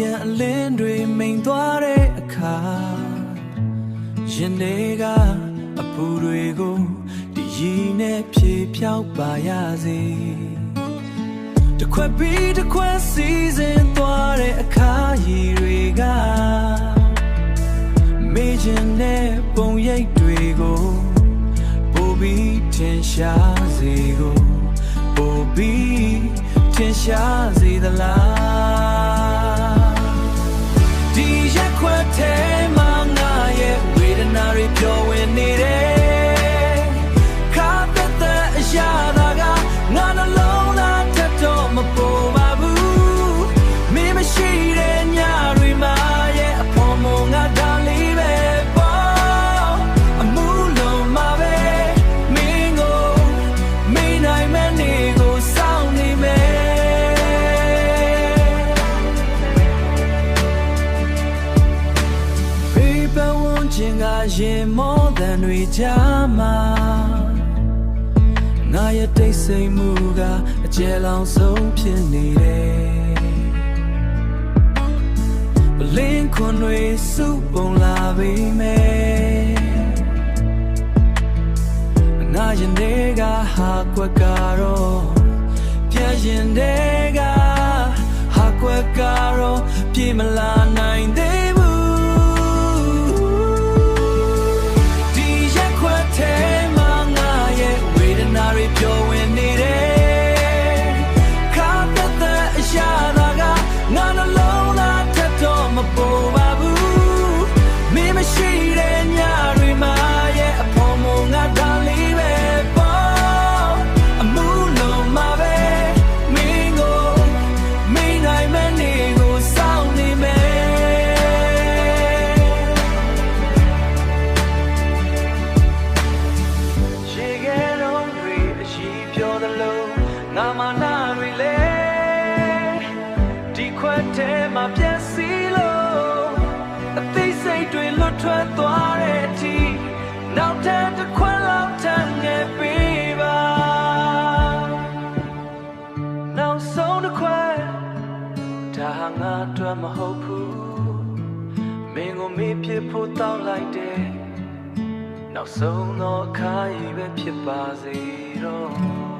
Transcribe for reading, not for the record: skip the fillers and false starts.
ရန်အလင်းတွေမိန်သွားတဲ့အခါရင်တွေကအပူတွေကိုဒီရီနဲ့ဖြေဖြောက်ပါရစေတစ်ခွက်ပြီးတစ်ခွက်စီစဉ်သွားတဲ့အခါရီတွေကမေ့ခြင်းနဲ့ပုံရိပ်တွေကိုပိုပြီးထင်ရှားစေကိုပိုပြီးထင်ရှားစေသလားဒီရက်ခွက်ထဲမှာငါရဲ့ဝေဒနာတွေပျော်ဝင်နေတယ်ခါတဲ့အရာသာကငါနှလုံးသားထက်တော့မပေါ်ပါဘူးမင်းမရှိတဲ့ညတွေမှာရဲ့အဖော်မုံငါဒါလေးပဲပေါ့အမှုလုံးမှာပဲမင်းကိုမင်းနိုင်မဲ့နေကိုစောင့်နေမယ်ဘေးပဝန်းကျင်ကရင်မောတန်တွေကြားမှာငါရဲ့တိတ်ဆိတ်မှုကအကျယ်လောင်ဆုံးဖြစ်နေတယ်ပလင်းခွန်တွေစုပုံလာပေမဲ့ငါရင်တွေကဟာကွက်ကတော့ပြည့်ရင်တွေကဟာကွက်ကတော့ပြေမလာနိုင်သေးဘူးဒီရက်ခွက်ထဲမှာငါရဲ့ဝေဒနာတွေပျော်ဝင်နေတယ်ခါတဲ့အရာသာကငါနှလုံးသားထက်တော့မပေါ်ပါဘူးမင်းမရှိတဲ့ညတွေမှာရဲ့အဖော်မုံငါဒါလေးပဲပေါ့အမှုလုံးမှာပဲမင်းကိုမင်းနိုင်မဲ့နေကိုစောင့်နေမယ်ရေခဲလုံးတွေအရှိပြောသလိုငါမနာတွေလေဒီခွက်ထဲမှာပြည့်စည်လို့အသိစိတ်တွေလွတ်ထွက်သွားတဲ့အထိနောက်ထပ်တစ်ခွက်လောက်ထပ်ငယ်ပေးပါနောက်ဆုံးတစ်ခွက်ဒါဟာငါအတွက်မဟုတ်ဘူးမင်းကိုမေ့ဖြစ်ဖို့တောင်းလိုက်တယ်နောက်ဆုံးတော့အခါကြီးပဲဖြစ်ပါစေတော့